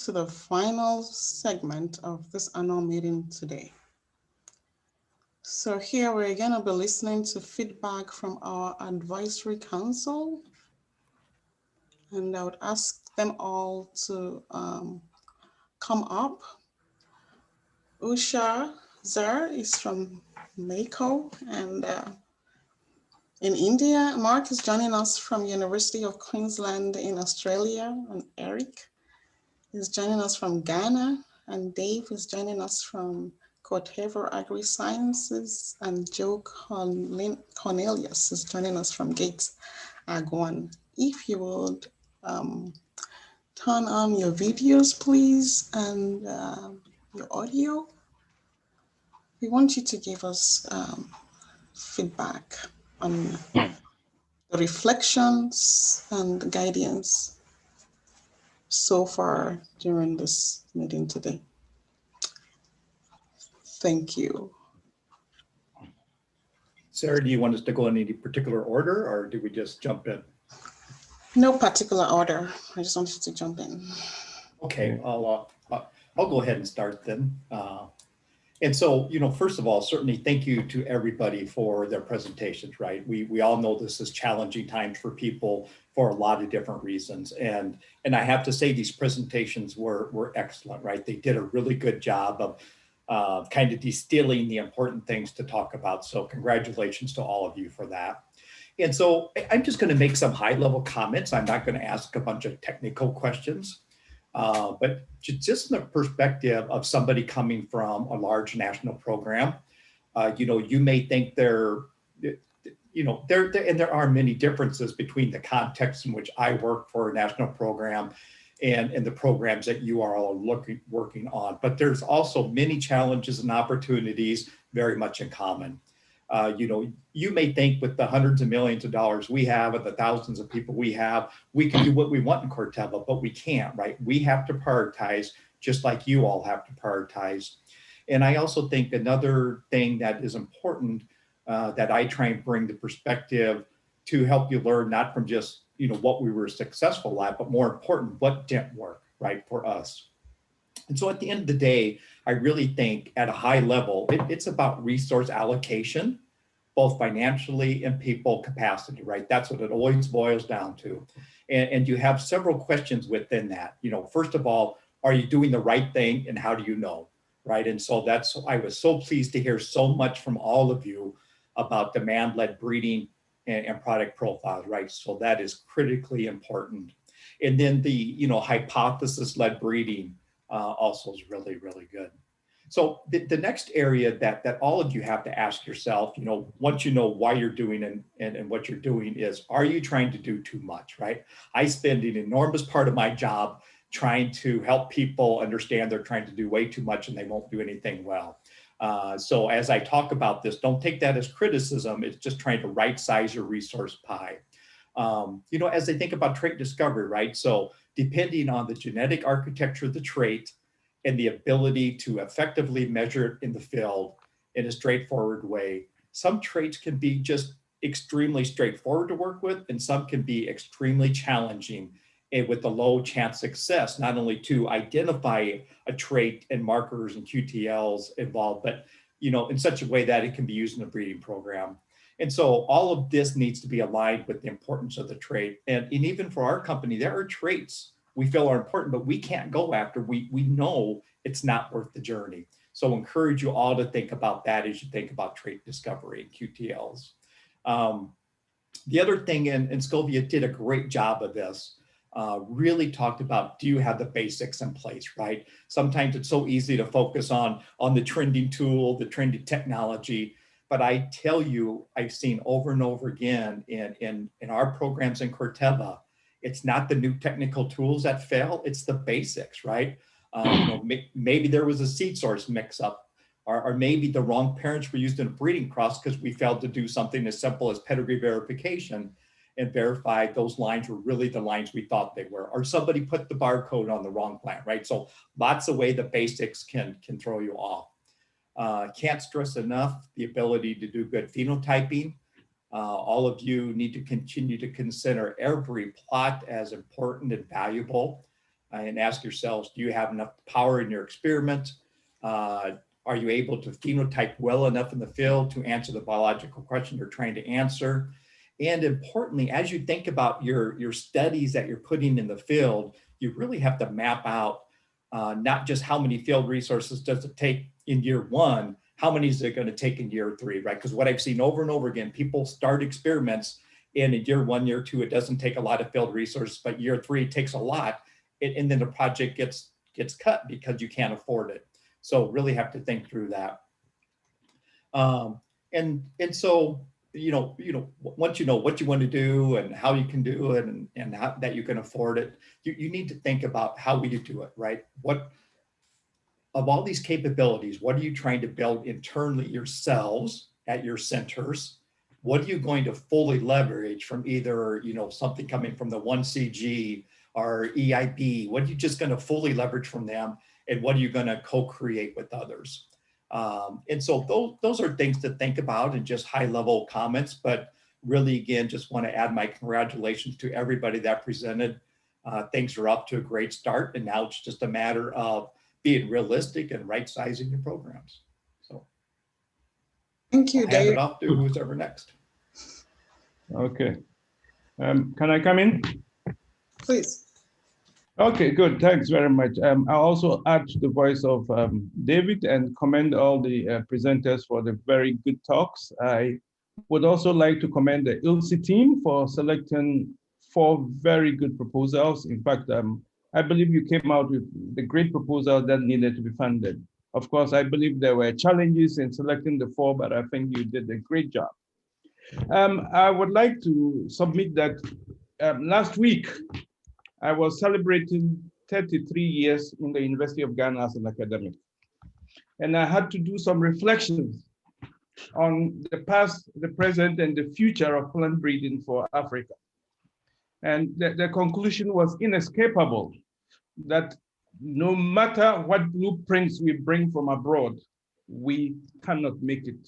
to the final segment of this annual meeting today. So here we're going to be listening to feedback from our advisory council, and I would ask them all to come up. Usha Zehr is from Mahyco, and in India, Mark is joining us from University of Queensland in Australia, and Eric is joining us from Ghana, and Dave is joining us from Corteva Agrisciences, and Joe Cornelius is joining us from Gates Ag1. If you would turn on your videos, please, and your audio. We want you to give us feedback on the reflections and guidance so far during this meeting today. Thank you. Sarah, do you want us to go in any particular order, or do we just jump in? No particular order. I just wanted to jump in. Okay, I'll go ahead and start then. And so, first of all, certainly thank you to everybody for their presentations, right? We all know this is challenging times for people for a lot of different reasons. And I have to say these presentations were excellent, right? They did a really good job of kind of distilling the important things to talk about. So congratulations to all of you for that. And so I'm just going to make some high level comments. I'm not going to ask a bunch of technical questions. But just in the perspective of somebody coming from a large national program, you may think there are many differences between the context in which I work for a national program and the programs that you are all working on. But there's also many challenges and opportunities very much in common. You may think with the hundreds of millions of dollars we have and the thousands of people we have, we can do what we want in Corteva, but we can't, right? We have to prioritize just like you all have to prioritize. And I also think another thing that is important that I try and bring the perspective to help you learn, not from just, what we were successful at, but more important, what didn't work, right, for us. And so at the end of the day, I really think at a high level, it's about resource allocation, both financially and people capacity, right? That's what it always boils down to. And you have several questions within that. First of all, are you doing the right thing and how do you know, right? And so I was so pleased to hear so much from all of you about demand-led breeding and product profiles, right? So that is critically important. And then the, hypothesis-led breeding, also is really, really good. So the next area that all of you have to ask yourself, once you know why you're doing and what you're doing is, are you trying to do too much, right? I spend an enormous part of my job trying to help people understand they're trying to do way too much and they won't do anything well. So as I talk about this, don't take that as criticism. It's just trying to right size your resource pie. As they think about trait discovery, right? So depending on the genetic architecture of the trait and the ability to effectively measure it in the field in a straightforward way, some traits can be just extremely straightforward to work with, and some can be extremely challenging and with a low chance success, not only to identify a trait and markers and QTLs involved, but in such a way that it can be used in a breeding program. And so all of this needs to be aligned with the importance of the trait. And even for our company, there are traits we feel are important, but we can't go after. We know it's not worth the journey. So encourage you all to think about that as you think about trait discovery and QTLs. The other thing, and Scovia did a great job of this, really talked about, do you have the basics in place, right? Sometimes it's so easy to focus on the trending tool, the trending technology, but I tell you, I've seen over and over again in our programs in Corteva, it's not the new technical tools that fail, it's the basics, right? Maybe there was a seed source mix up, or maybe the wrong parents were used in a breeding cross because we failed to do something as simple as pedigree verification and verify those lines were really the lines we thought they were, or somebody put the barcode on the wrong plant, right? So lots of ways the basics can throw you off. Can't stress enough the ability to do good phenotyping. All of you need to continue to consider every plot as important and valuable. and ask yourselves, do you have enough power in your experiment? Are you able to phenotype well enough in the field to answer the biological question you're trying to answer? And importantly, as you think about your studies that you're putting in the field, you really have to map out not just how many field resources does it take in year one, how many is it going to take in year three, right? Because what I've seen over and over again, people start experiments and in year one, year two, it doesn't take a lot of field resources, but year three it takes a lot. And then the project gets cut because you can't afford it. So really have to think through that. And so, once you know what you want to do and how you can do it and how, that you can afford it, you need to think about how we do it, right? What of all these capabilities, what are you trying to build internally yourselves at your centers? What are you going to fully leverage from either, something coming from the 1CG or EIB? What are you just going to fully leverage from them? And what are you going to co-create with others? And so those are things to think about and just high level comments, but really, again, just want to add my congratulations to everybody that presented. Things are up to a great start. And now it's just a matter of being realistic and right sizing your programs. So Thank you, I'll hand Dave. it off to who's ever next. Okay. Can I come in? Please. Okay, good. Thanks very much. I'll also add to the voice of David and commend all the presenters for the very good talks. I would also like to commend the ILCI team for selecting 4 very good proposals. In fact, I believe you came out with the great proposal that needed to be funded. Of course, I believe there were challenges in selecting the 4, but I think you did a great job. I would like to submit that last week, I was celebrating 33 years in the University of Ghana as an academic. And I had to do some reflections on the past, the present, and the future of plant breeding for Africa. And the conclusion was inescapable that no matter what blueprints we bring from abroad, we cannot make it.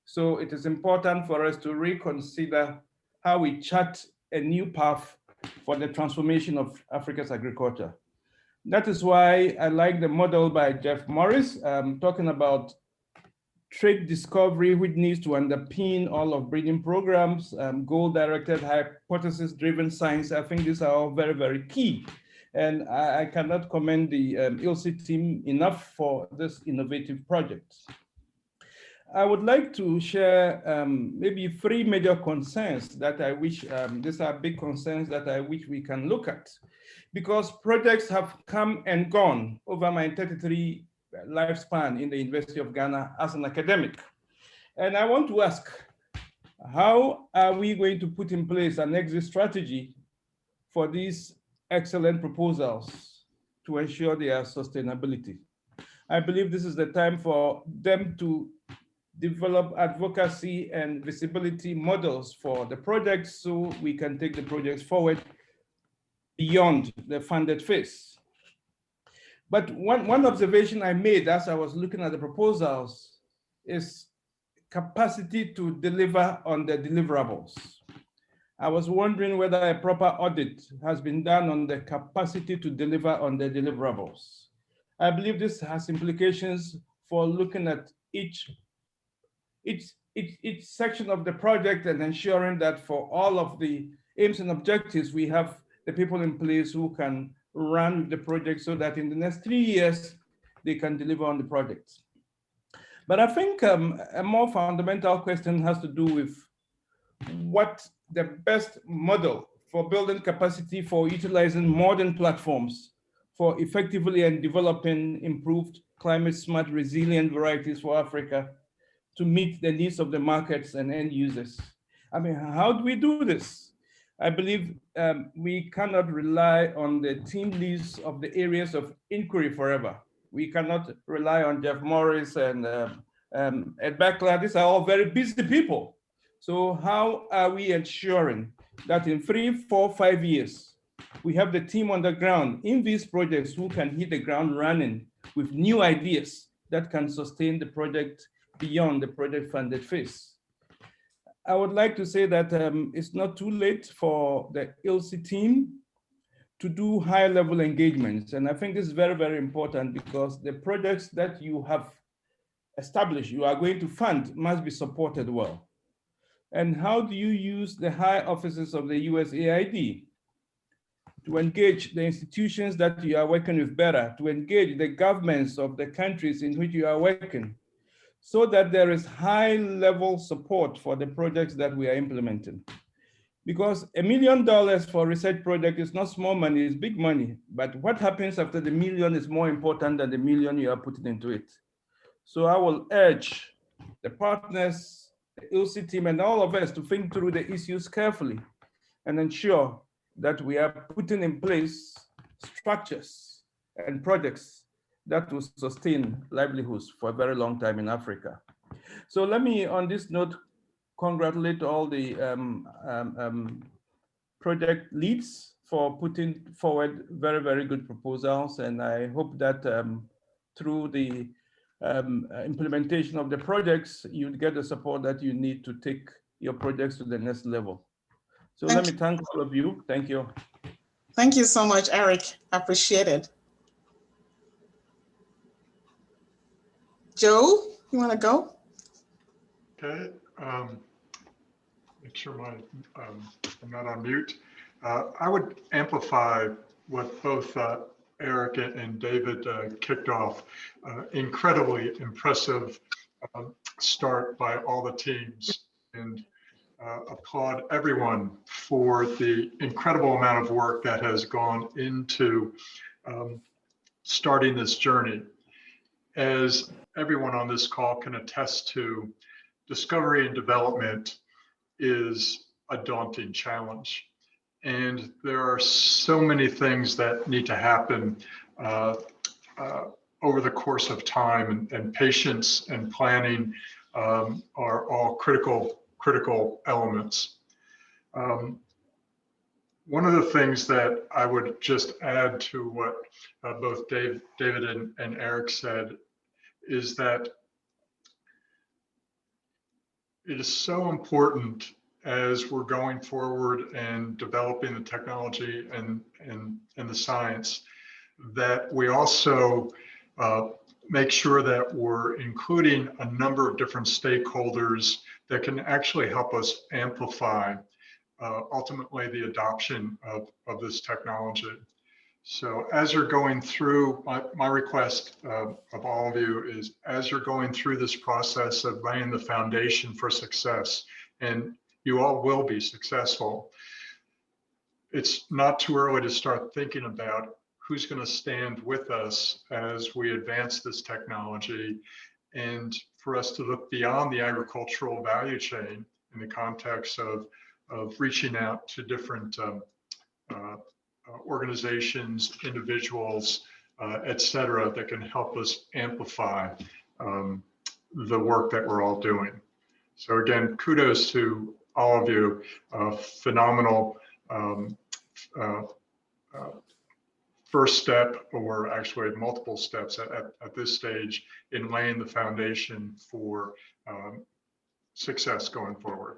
So it is important for us to reconsider how we chart a new path for the transformation of Africa's agriculture. That is why I like the model by Jeff Morris, talking about trait discovery, which needs to underpin all of breeding programs, goal-directed, hypothesis-driven science. I think these are all very, very key. And I cannot commend the ILCI team enough for this innovative project. I would like to share maybe 3 major concerns that I wish, these are big concerns that I wish we can look at, because projects have come and gone over my 33 lifespan in the University of Ghana as an academic. And I want to ask, how are we going to put in place an exit strategy for these excellent proposals to ensure their sustainability? I believe this is the time for them to develop advocacy and visibility models for the projects so we can take the projects forward beyond the funded phase. But one observation I made as I was looking at the proposals is capacity to deliver on the deliverables. I was wondering whether a proper audit has been done on the capacity to deliver on the deliverables. I believe this has implications for looking at each section of the project and ensuring that for all of the aims and objectives, we have the people in place who can run the project so that in the next 3 years, they can deliver on the projects. But I think a more fundamental question has to do with what the best model for building capacity for utilizing modern platforms for effectively and developing improved climate smart resilient varieties for Africa to meet the needs of the markets and end users. I mean, how do we do this? I believe we cannot rely on the team leads of the areas of inquiry forever. We cannot rely on Jeff Morris and Ed Beckler. These are all very busy people. So how are we ensuring that in 3, 4, 5 years, we have the team on the ground in these projects who can hit the ground running with new ideas that can sustain the project beyond the project funded phase? I would like to say that it's not too late for the ILCI team to do high-level engagements. And I think this is very, very important because the projects that you have established, you are going to fund, must be supported well. And how do you use the high offices of the USAID to engage the institutions that you are working with better, to engage the governments of the countries in which you are working, so that there is high-level support for the projects that we are implementing? Because $1 million for a research project is not small money, it's big money. But what happens after the million is more important than the million you are putting into it. So I will urge the partners, the ILCI team, and all of us to think through the issues carefully and ensure that we are putting in place structures and projects that will sustain livelihoods for a very long time in Africa. So let me, on this note, congratulate all the project leads for putting forward very, very good proposals. And I hope that through the implementation of the projects, you get the support that you need to take your projects to the next level. So let me thank all of you. Thank you. Thank you so much, Eric. Appreciate it. Joe, you want to go? Okay. Make sure I'm not on mute. I would amplify what both Eric and David kicked off. Incredibly impressive start by all the teams, and applaud everyone for the incredible amount of work that has gone into starting this journey. As everyone on this call can attest to, discovery and development is a daunting challenge. And there are so many things that need to happen over the course of time, and patience and planning are all critical elements. One of the things that I would just add to what both David and Eric said is that it is so important as we're going forward and developing the technology and the science, that we also make sure that we're including a number of different stakeholders that can actually help us amplify ultimately the adoption of this technology. So as you're going through, my request of all of you is, as you're going through this process of laying the foundation for success, and you all will be successful, it's not too early to start thinking about who's going to stand with us as we advance this technology, and for us to look beyond the agricultural value chain in the context of reaching out to different organizations, individuals, et cetera, that can help us amplify the work that we're all doing. So again, kudos to all of you. Phenomenal first step, or actually multiple steps at this stage in laying the foundation for success going forward.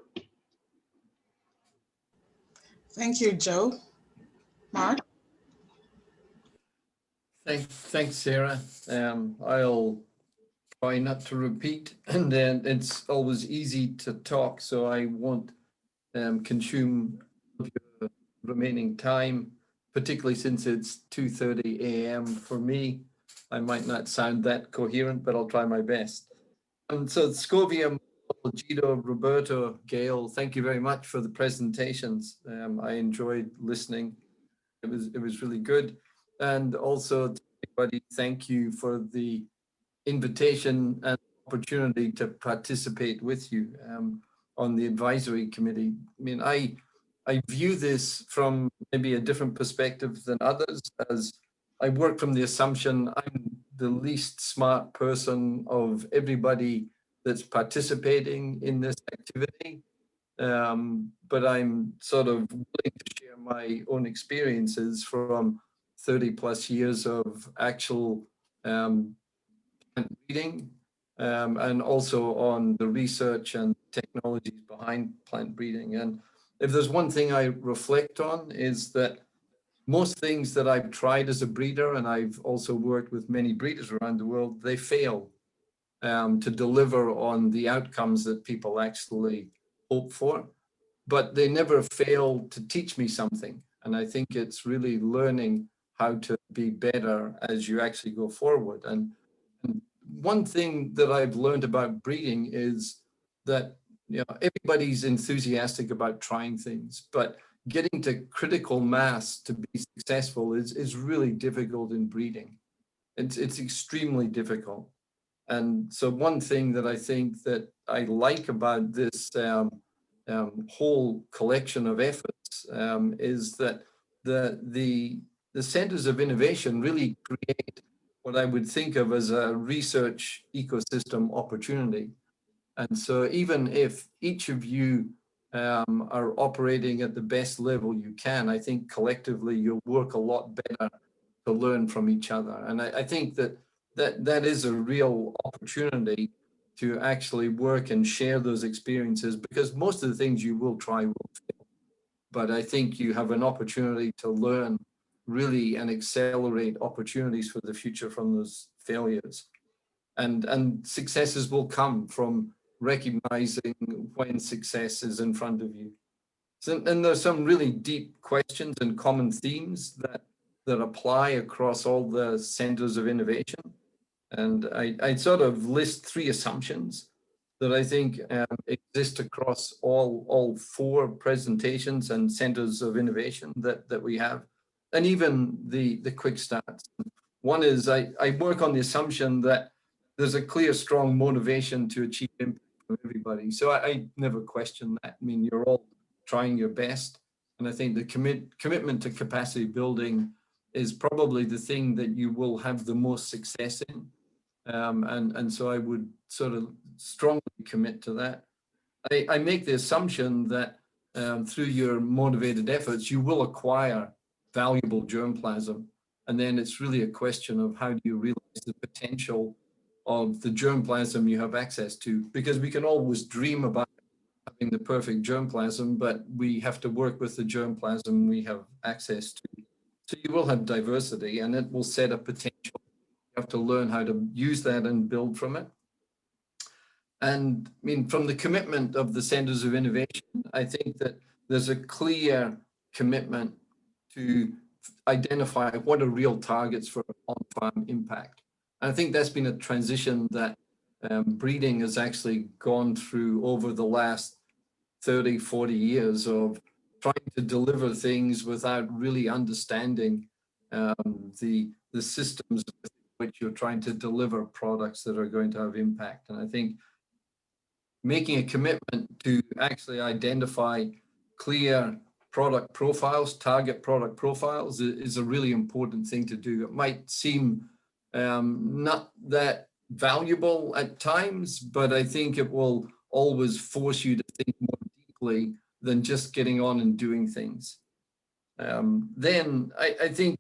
Thank you, Joe. Mark? Thanks, Sarah. I'll try not to repeat, and then it's always easy to talk, so I won't consume your remaining time, particularly since it's 2:30 a.m. for me. I might not sound that coherent, but I'll try my best. And so Scovia, Gito, Roberto, Gail, thank you very much for the presentations. I enjoyed listening. It was really good. And also to everybody, thank you for the invitation and opportunity to participate with you on the advisory committee. I mean, I view this from maybe a different perspective than others, as I work from the assumption I'm the least smart person of everybody that's participating in this activity. But I'm sort of willing to share my own experiences from 30 plus years of actual plant breeding, and also on the research and technologies behind plant breeding. And if there's one thing I reflect on, is that most things that I've tried as a breeder, and I've also worked with many breeders around the world, they fail to deliver on the outcomes that people actually hope for, but they never fail to teach me something. And I think it's really learning how to be better as you actually go forward. And one thing that I've learned about breeding is that, you know, everybody's enthusiastic about trying things, but getting to critical mass to be successful is really difficult in breeding. It's extremely difficult. And so one thing that I think that I like about this whole collection of efforts is that the centers of innovation really create what I would think of as a research ecosystem opportunity. And so even if each of you are operating at the best level you can, I think collectively you'll work a lot better to learn from each other. And I think that is a real opportunity to actually work and share those experiences, because most of the things you will try will fail. But I think you have an opportunity to learn really and accelerate opportunities for the future from those failures. And successes will come from recognizing when success is in front of you. So, and there's some really deep questions and common themes that apply across all the centers of innovation. And I sort of list 3 assumptions that I think exist across all 4 presentations and centers of innovation that we have, and even the quick starts. One is I work on the assumption that there's a clear, strong motivation to achieve impact from everybody. So I never question that. I mean, you're all trying your best. And I think the commitment to capacity building is probably the thing that you will have the most success in. And so I would sort of strongly commit to that. I make the assumption that through your motivated efforts, you will acquire valuable germplasm. And then it's really a question of how do you realize the potential of the germplasm you have access to, because we can always dream about having the perfect germplasm, but we have to work with the germplasm we have access to. So you will have diversity, and it will set a potential. You have to learn how to use that and build from it. And I mean, from the commitment of the centers of innovation, I think that there's a clear commitment to identify what are real targets for on-farm impact. And I think that's been a transition that breeding has actually gone through over the last 30, 40 years of trying to deliver things without really understanding the systems with which you're trying to deliver products that are going to have impact. And I think making a commitment to actually identify clear product profiles, target product profiles, is a really important thing to do. It might seem not that valuable at times, but I think it will always force you to think more deeply than just getting on and doing things. Then I think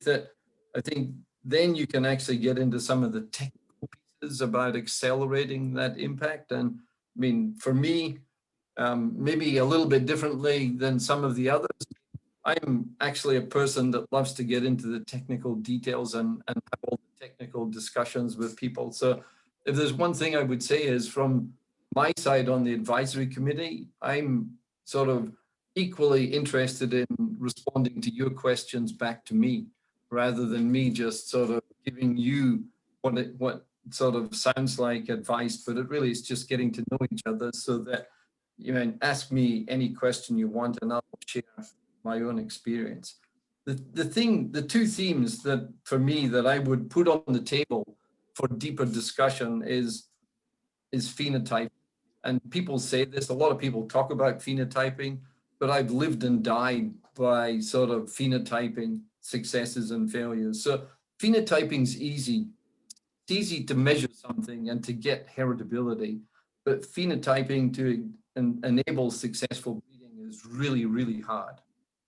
then you can actually get into some of the technical pieces about accelerating that impact. And I mean, for me, maybe a little bit differently than some of the others, I'm actually a person that loves to get into the technical details and have all the technical discussions with people. So if there's one thing I would say is, from my side on the advisory committee, I'm sort of equally interested in responding to your questions back to me, rather than me just sort of giving you what sort of sounds like advice, but it really is just getting to know each other, so that you can ask me any question you want and I'll share my own experience. The 2 themes that for me that I would put on the table for deeper discussion is phenotype. And people say this, a lot of people talk about phenotyping, but I've lived and died by sort of phenotyping successes and failures. So phenotyping is easy. It's easy to measure something and to get heritability, but phenotyping to enable successful breeding is really, really hard.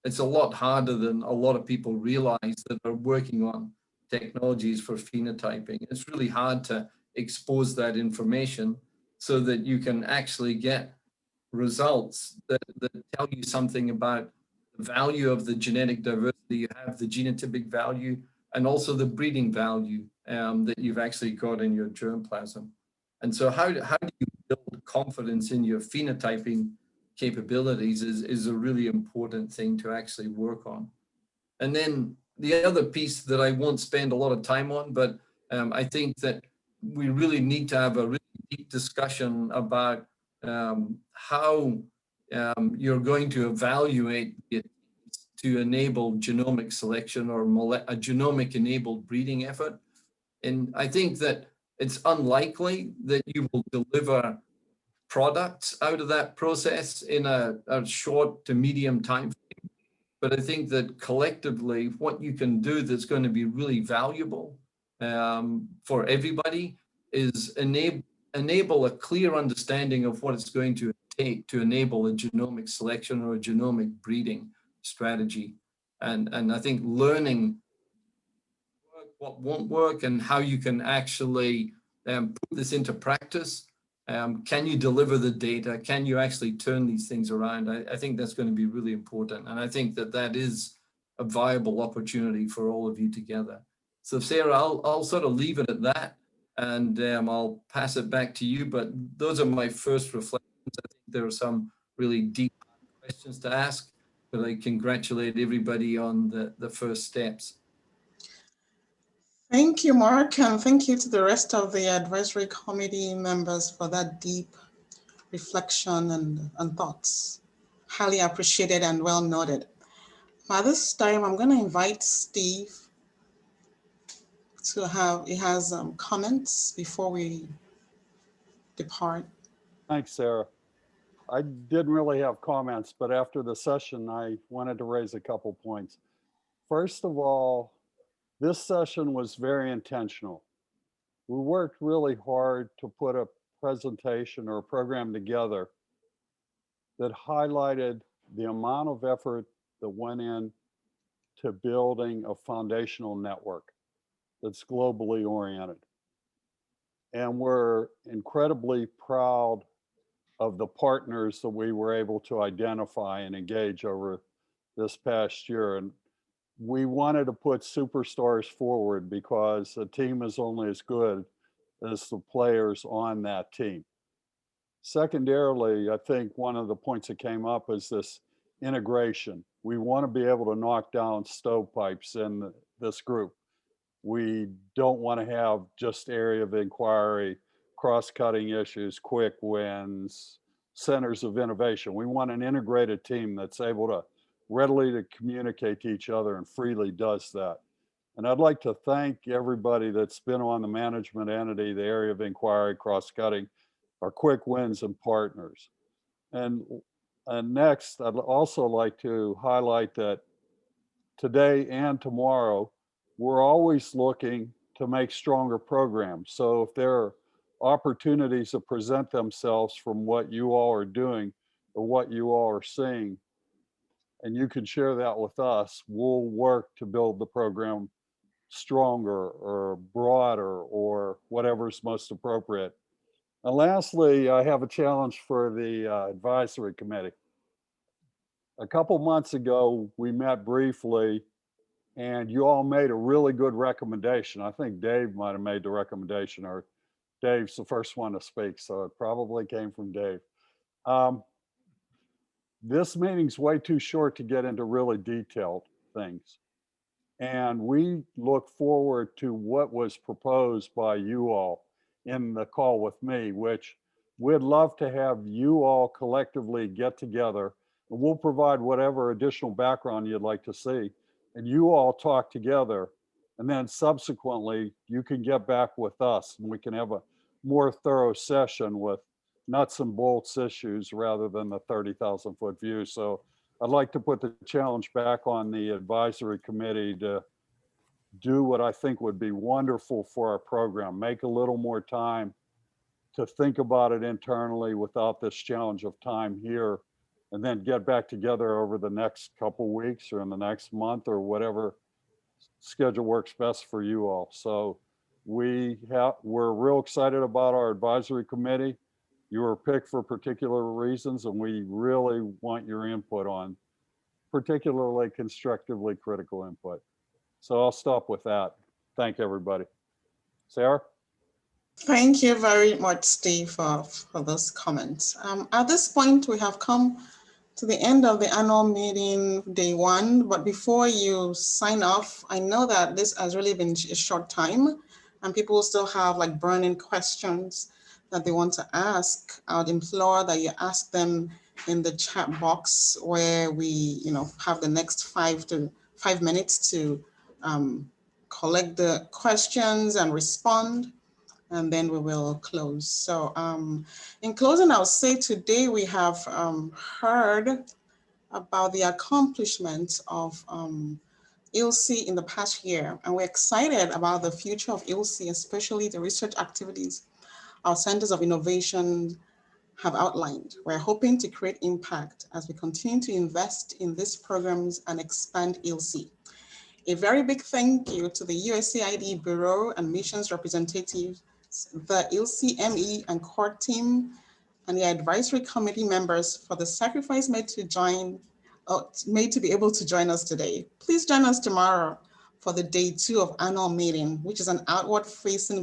It's a lot harder than a lot of people realize that are working on technologies for phenotyping. It's really hard to expose that information so that you can actually get results that tell you something about the value of the genetic diversity, you have the genotypic value, and also the breeding value that you've actually got in your germplasm. And so how do you build confidence in your phenotyping capabilities is a really important thing to actually work on. And then the other piece that I won't spend a lot of time on, but I think that we really need to have a really deep discussion about how you're going to evaluate it to enable genomic selection or a genomic enabled breeding effort. And I think that it's unlikely that you will deliver products out of that process in a short to medium time frame. But I think that collectively, what you can do that's going to be really valuable for everybody is enable a clear understanding of what it's going to take to enable a genomic selection or a genomic breeding strategy. And I think learning what won't work and how you can actually put this into practice. Can you deliver the data? Can you actually turn these things around? I think that's going to be really important. And I think that that is a viable opportunity for all of you together. So Sarah, I'll sort of leave it at that, and I'll pass it back to you. But those are my first reflections. I think there are some really deep questions to ask, but I congratulate everybody on the first steps. Thank you, Mark, and thank you to the rest of the advisory committee members for that deep reflection and thoughts. Highly appreciated and well noted. At this time, I'm going to invite Steve to have, he has comments before we depart. Thanks, Sarah. I didn't really have comments, but after the session, I wanted to raise a couple points. First of all, this session was very intentional. We worked really hard to put a presentation or a program together that highlighted the amount of effort that went in to building a foundational network that's globally oriented. And we're incredibly proud of the partners that we were able to identify and engage over this past year. And we wanted to put superstars forward because a team is only as good as the players on that team. Secondarily, I think one of the points that came up is this integration. We want to be able to knock down stovepipes in this group. We don't want to have just area of inquiry, cross-cutting issues, quick wins, centers of innovation. We want an integrated team that's able to readily to communicate to each other and freely does that. And I'd like to thank everybody that's been on the management entity, the area of inquiry, cross-cutting, our quick wins and partners. And next, I'd also like to highlight that today and tomorrow, we're always looking to make stronger programs. So if there are opportunities that present themselves from what you all are doing or what you all are seeing, and you can share that with us, we'll work to build the program stronger or broader or whatever's most appropriate. And lastly, I have a challenge for the advisory committee. A couple months ago, we met briefly and you all made a really good recommendation. I think Dave might have made the recommendation, or Dave's the first one to speak, so it probably came from Dave. This meeting's way too short to get into really detailed things. And we look forward to what was proposed by you all in the call with me, which we'd love to have you all collectively get together, and we'll provide whatever additional background you'd like to see. And you all talk together, and then subsequently you can get back with us and we can have a more thorough session with nuts and bolts issues rather than the 30,000 foot view. So I'd like to put the challenge back on the advisory committee to do what I think would be wonderful for our program, make a little more time to think about it internally without this challenge of time here, and then get back together over the next couple weeks or in the next month or whatever schedule works best for you all. So we're real excited about our advisory committee. You were picked for particular reasons, and we really want your input on particularly constructively critical input. So I'll stop with that. Thank everybody. Sarah? Thank you very much, Steve, for those comments. At this point, we have come to the end of the annual meeting, day one. But before you sign off, I know that this has really been a short time and people still have like burning questions that they want to ask. I would implore that you ask them in the chat box where we have the next 5 minutes to collect the questions and respond, and then we will close. So in closing, I'll say today we have heard about the accomplishments of ILCI in the past year, and we're excited about the future of ILCI, especially the research activities our centers of innovation have outlined. We're hoping to create impact as we continue to invest in these programs and expand ILCI. A very big thank you to the USAID Bureau and missions representatives, the ILCI ME and core team, and the advisory committee members for the sacrifice made to be able to join us today. Please join us tomorrow for the day 2 of annual meeting, which is an outward facing